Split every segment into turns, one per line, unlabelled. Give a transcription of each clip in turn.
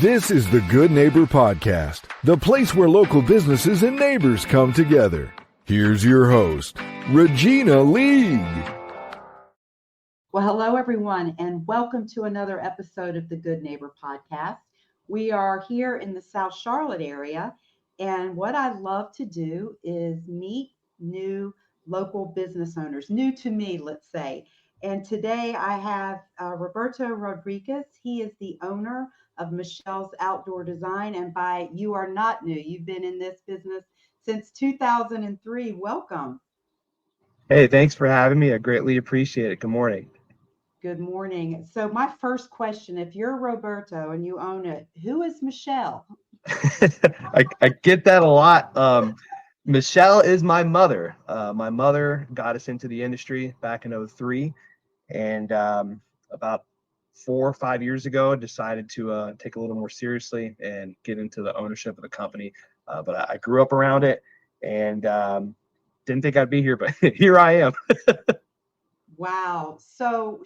This is the Good Neighbor Podcast, the place where local businesses and neighbors come together. Here's your host, Regina League.
Well, hello, everyone, and welcome to another episode of the Good Neighbor Podcast. We are here in the South Charlotte area, and what I love to do is meet new local business owners, new to me, let's say. And today I have Roberto Rodriguez. He is the owner of Michelle's Outdoor Design, and by you are not new. You've been in this business since 2003. Welcome.
Hey, thanks for having me. I greatly appreciate it. Good morning.
Good morning. So my first question, if you're Roberto and you own it, who is Michelle?
I get that a lot. Michelle is my mother. My mother got us into the industry back in '03, and about 4 or 5 years ago, decided to take a little more seriously and get into the ownership of the company. But I grew up around it and didn't think I'd be here, but here I am.
Wow. So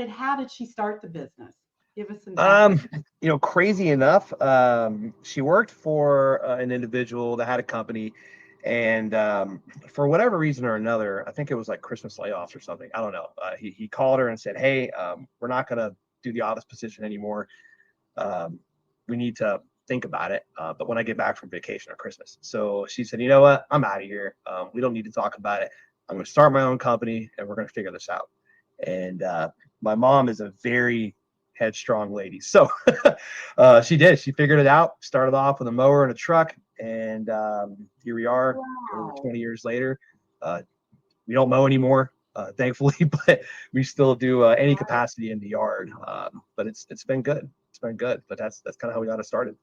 how did she start the business? Give us some background.
Crazy enough, she worked for an individual that had a company, and for whatever reason or another, I think it was like Christmas layoffs or something. I don't know. He called her and said, "Hey, we're not going to do the office position anymore. We need to think about it. But when I get back from vacation or Christmas." So she said, "You know what? I'm out of here. We don't need to talk about it. I'm going to start my own company and we're going to figure this out." And my mom is a very headstrong lady. So she did. She figured it out, started off with a mower and a truck. And here we are.
Wow.
Over 20 years later. We don't mow anymore, thankfully, but we still do any capacity in the yard. But it's been good. It's been good. But that's kind of how we got it started.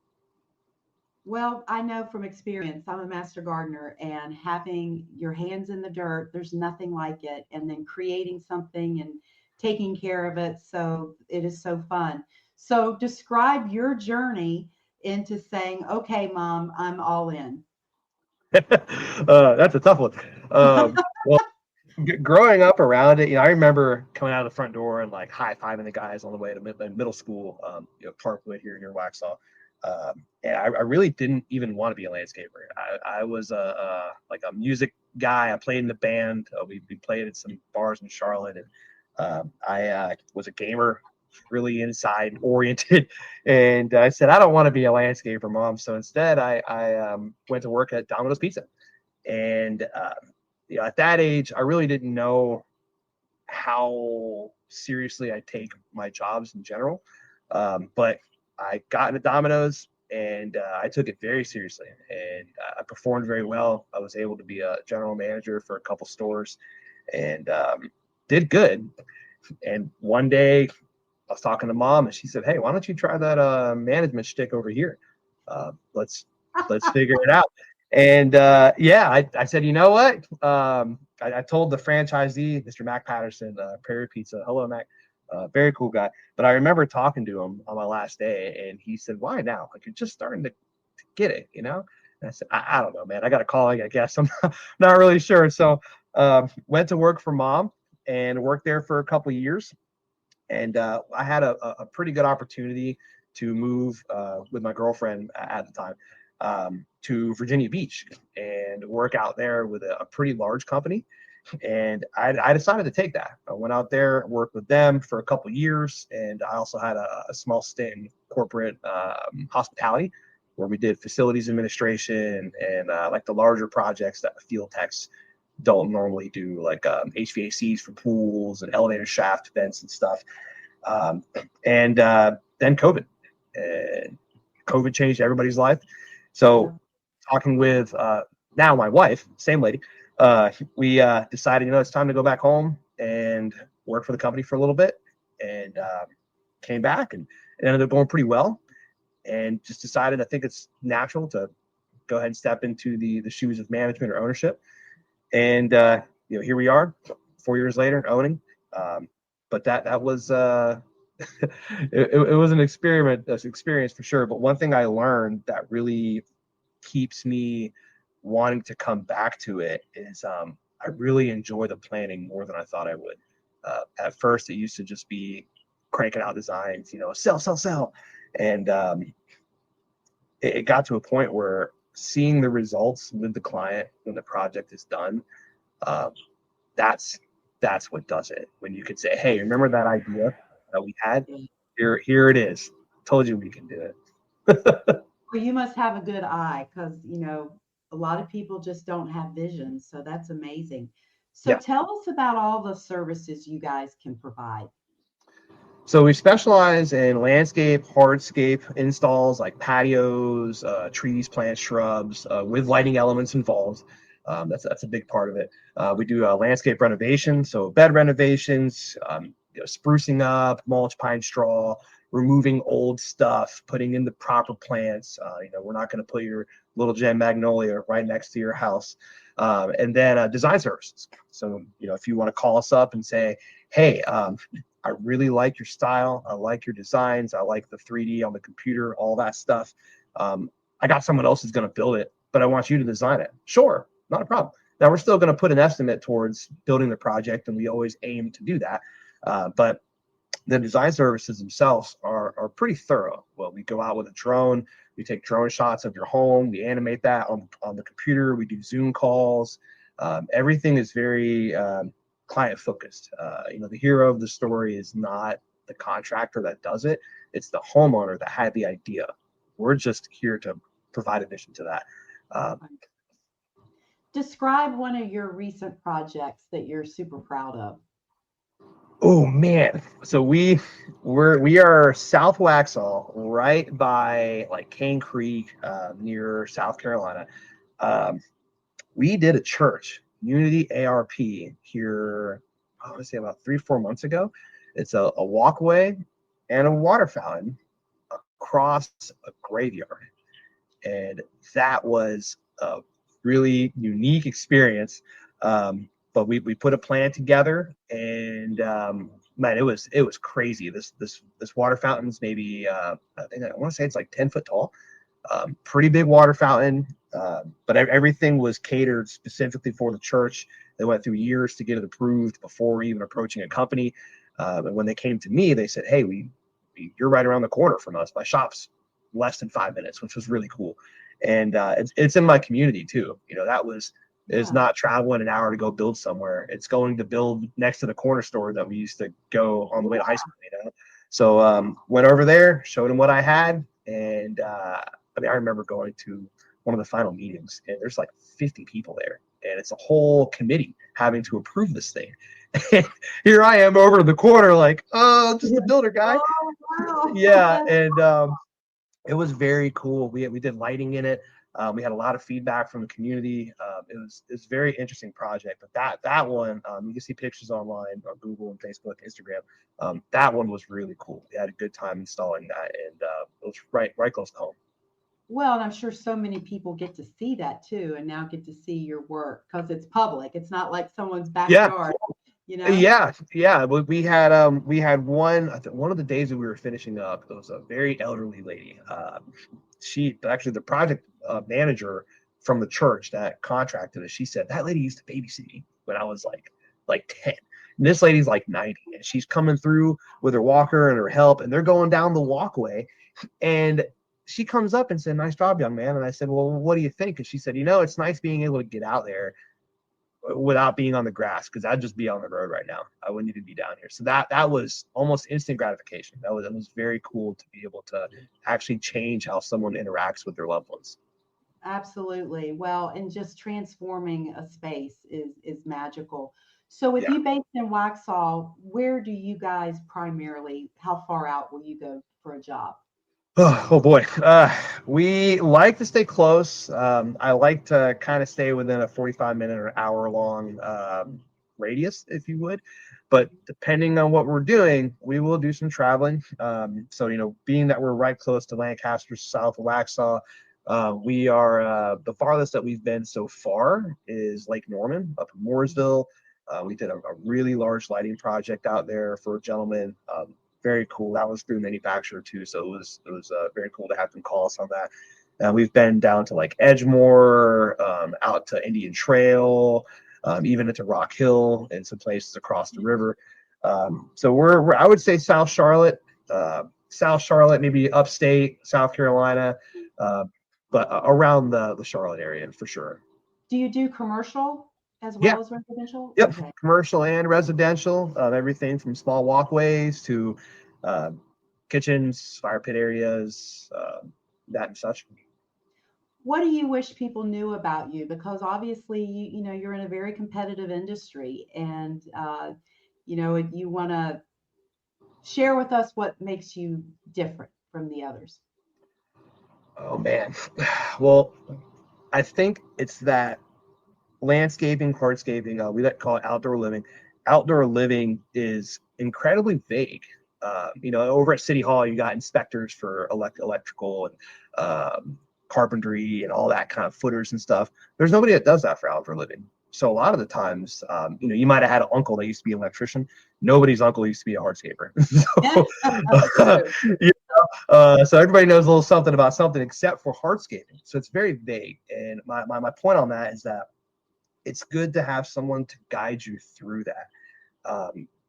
Well, I know from experience, I'm a master gardener, and having your hands in the dirt, there's nothing like it. And then creating something and taking care of it. So it is so fun. So describe your journey into saying, okay, Mom, I'm all in.
That's a tough one. Well, growing up around it, I remember coming out of the front door and like high-fiving the guys on the way to middle school, Parkwood here near Waxhaw. And I really didn't even want to be a landscaper. I was like a music guy. I played in the band. We played at some bars in Charlotte, and I was a gamer, really inside oriented. And I said, I don't want to be a landscaper, Mom. So instead, I went to work at Domino's Pizza. And at that age, I really didn't know how seriously I take my jobs in general. But I got into Domino's and I took it very seriously, and I performed very well. I was able to be a general manager for a couple stores and did good. And one day I was talking to Mom and she said, "Hey, why don't you try that management shtick over here? Let's figure it out." And I said, "You know what?" I told the franchisee, Mr. Mac Patterson, Prairie Pizza. Hello, Mac. Very cool guy. But I remember talking to him on my last day, and he said, "Why now? Like, you're just starting to get it, And I said, I don't know, man. I got a calling, I guess. I'm not really sure." So went to work for Mom and worked there for a couple of years. And I had a pretty good opportunity to move with my girlfriend at the time to Virginia Beach and work out there with a pretty large company. And I decided to take that. I went out there, worked with them for a couple of years, and I also had a small stint in corporate hospitality, where we did facilities administration and like the larger projects that the field techs don't normally do, like HVACs for pools and elevator shaft vents and stuff. And then COVID. COVID changed everybody's life. So talking with now my wife, same lady, we decided, it's time to go back home and work for the company for a little bit, and came back, and it ended up going pretty well, and just decided I think it's natural to go ahead and step into the shoes of management or ownership. And here we are 4 years later owning. But that was it was an experience for sure. But one thing I learned that really keeps me wanting to come back to it is I really enjoy the planning more than I thought I would. At first, it used to just be cranking out designs, sell. And it got to a point where seeing the results with the client when the project is done, that's what does it. When you could say, hey, remember that idea that we had? Here it is. Told you we can do it.
Well, you must have a good eye because, a lot of people just don't have vision. So that's amazing. So
Yeah.
tell us about all the services you guys can provide.
So we specialize in landscape, hardscape installs like patios, trees, plants, shrubs, with lighting elements involved. That's a big part of it. We do landscape renovation, so bed renovations, sprucing up, mulch, pine, straw, removing old stuff, putting in the proper plants. We're not going to put your little gem magnolia right next to your house. And then design services. So, if you want to call us up and say, hey, I really like your style. I like your designs. I like the 3D on the computer, all that stuff. I got someone else who's going to build it, but I want you to design it. Sure, not a problem. Now, we're still going to put an estimate towards building the project, and we always aim to do that. But the design services themselves are pretty thorough. Well, we go out with a drone. We take drone shots of your home. We animate that on the computer. We do Zoom calls. Everything is very client focused. The hero of the story is not the contractor that does it. It's the homeowner that had the idea. We're just here to provide addition to that.
Describe one of your recent projects that you're super proud of.
Oh man. So we are South Waxhaw, right by like Cane Creek, near South Carolina. We did a church, Unity ARP, here, I want to say about 3-4 months ago. It's a walkway and a water fountain across a graveyard. And that was a really unique experience. But we put a plan together, and man, it was crazy. This water fountain's maybe I want to say it's like 10 foot tall. Pretty big water fountain, but everything was catered specifically for the church. They went through years to get it approved before even approaching a company. And when they came to me, they said, "Hey, you're right around the corner from us. My shop's less than 5 minutes," which was really cool. And it's in my community too. Is not traveling an hour to go build somewhere. It's going to build next to the corner store that we used to go on the way to high school. So went over there, showed him what I had, and I remember going to one of the final meetings, and there's like 50 people there, and it's a whole committee having to approve this thing. And here I am over in the corner, like, oh, just the builder guy.
Oh, wow.
Yeah, and it was very cool. We did lighting in it. We had a lot of feedback from the community. It was a very interesting project. But that one, you can see pictures online on Google and Facebook, Instagram. That one was really cool. We had a good time installing that, and it was right close to home.
Well, and I'm sure so many people get to see that too, and now get to see your work because it's public. It's not like someone's backyard,
Yeah. We had one of the days that we were finishing up. It was a very elderly lady. She actually, the project manager from the church that contracted us, she said that lady used to babysit me when I was like 10. And this lady's like 90, and she's coming through with her walker and her help, and they're going down the walkway, and she comes up and said, "Nice job, young man." And I said, "Well, what do you think?" And she said, "It's nice being able to get out there without being on the grass, because I'd just be on the road right now. I wouldn't even be down here." So that was almost instant gratification. That was very cool to be able to actually change how someone interacts with their loved ones.
Absolutely. Well, and just transforming a space is magical. So with
Yeah.
you based in Waxhaw, where do you guys primarily, how far out will you go for a job?
Oh boy. We like to stay close. I like to kind of stay within a 45-minute or hour long radius, if you would. But depending on what we're doing, we will do some traveling. So, being that we're right close to Lancaster, south of Waxhaw, we are the farthest that we've been so far is Lake Norman up in Mooresville. We did a really large lighting project out there for a gentleman. Very cool. That was through manufacturer too, so it was very cool to have them call us on that. We've been down to like Edgemore, out to Indian Trail, even into Rock Hill, and some places across the river. So we're I would say South Charlotte, South Charlotte, maybe upstate South Carolina, but around the Charlotte area for sure.
Do you do commercial as
Yeah.
well as residential?
Yep.
Okay.
Commercial and residential, everything from small walkways to kitchens, fire pit areas, that and such.
What do you wish people knew about you? Because obviously, you know, you're in a very competitive industry, and you know, you want to share with us what makes you different from the others.
Oh man. Well, I think it's that landscaping, hardscaping, we like to call it outdoor living. Outdoor living is incredibly vague. Over at City Hall, you got inspectors for electrical and carpentry and all that kind of footers and stuff. There's nobody that does that for outdoor living. So a lot of the times, you might have had an uncle that used to be an electrician. Nobody's uncle used to be a hardscaper. So everybody knows a little something about something except for hardscaping. So it's very vague. And my point on that is that it's good to have someone to guide you through that.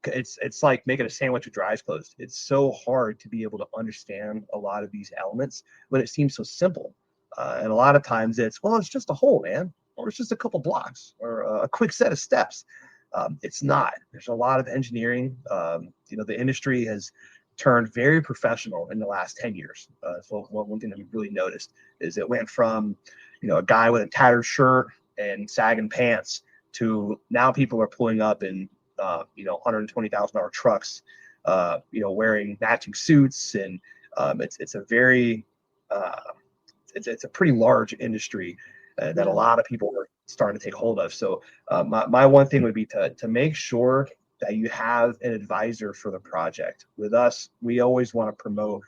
It's like making a sandwich with your eyes closed. It's so hard to be able to understand a lot of these elements when it seems so simple. And a lot of times it's just a hole, man, or it's just a couple blocks or a quick set of steps. It's not. There's a lot of engineering. The industry has turned very professional in the last 10 years. So one thing that we've really noticed is it went from, a guy with a tattered shirt and sagging pants to now people are pulling up in, $120,000 trucks, wearing matching suits. And it's a very, it's a pretty large industry that a lot of people are starting to take hold of. So my one thing would be to make sure that you have an advisor for the project. With us, we always want to promote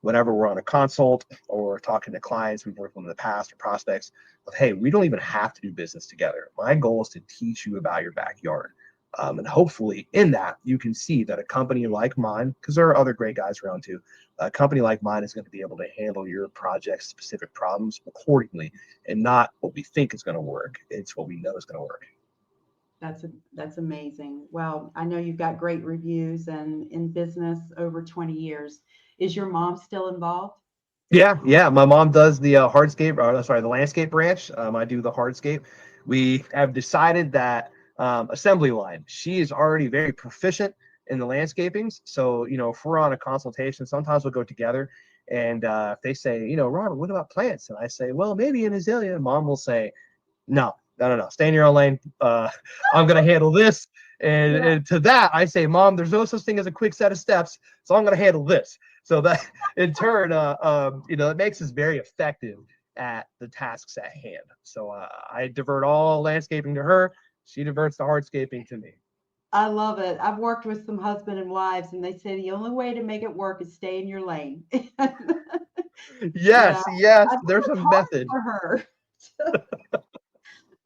whenever we're on a consult or talking to clients we've worked with in the past or prospects of, hey, we don't even have to do business together. My goal is to teach you about your backyard. And hopefully in that, you can see that a company like mine, because there are other great guys around too, a company like mine is going to be able to handle your project specific problems accordingly, and not what we think is going to work. It's what we know is going to work.
That's amazing. Well, I know you've got great reviews and in business over 20 years. Is your mom still involved?
Yeah. My mom does the the landscape branch. I do the hardscape. We have decided that assembly line, she is already very proficient in the landscapings. So, if we're on a consultation, sometimes we'll go together. And if they say, Robert, what about plants? And I say, well, maybe an azalea. Mom will say, no, stay in your own lane. I'm going to handle this. And to that, I say, Mom, there's no such thing as a quick set of steps. So I'm going to handle this. So that in turn, it makes us very effective at the tasks at hand. So I divert all landscaping to her. She diverts the hardscaping to me.
I love it. I've worked with some husband and wives, and they say the only way to make it work is stay in your lane.
Yes, there's a method
for her.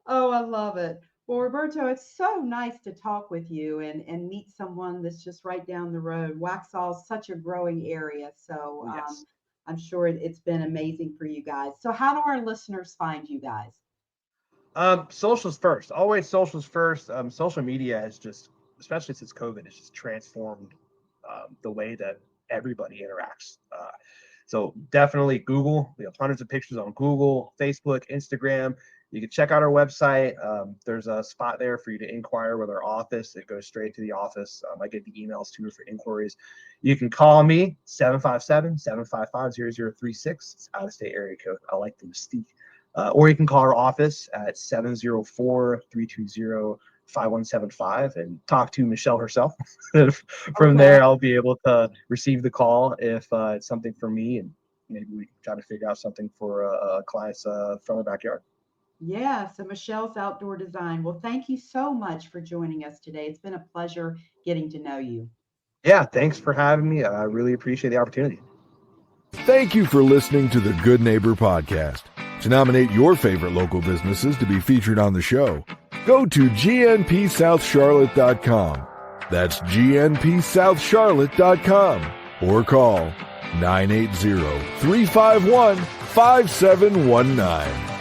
Oh, I love it. Well, Roberto, it's so nice to talk with you and meet someone that's just right down the road. Waxhaw is such a growing area, so
yes.
I'm sure it's been amazing for you guys. So how do our listeners find you guys?
Socials first, always socials first. Social media has just, especially since COVID, has just transformed the way that everybody interacts. So definitely Google. We have hundreds of pictures on Google, Facebook, Instagram. You can check out our website. There's a spot there for you to inquire with our office. It goes straight to the office. I get the emails too for inquiries. You can call me, 757-755-0036. It's out-of-state area code. I like the mystique. Or you can call our office at 704-320-5175 and talk to Michelle herself. From there, I'll be able to receive the call if it's something for me, and maybe we can try to figure out something for a client's from the backyard.
Yeah, so Michelle's Outdoor Design. Well, thank you so much for joining us today. It's been a pleasure getting to know you.
Yeah, thanks for having me. I really appreciate the opportunity.
Thank you for listening to the Good Neighbor Podcast. To nominate your favorite local businesses to be featured on the show, go to gnpsouthcharlotte.com. That's gnpsouthcharlotte.com or call 980-351-5719.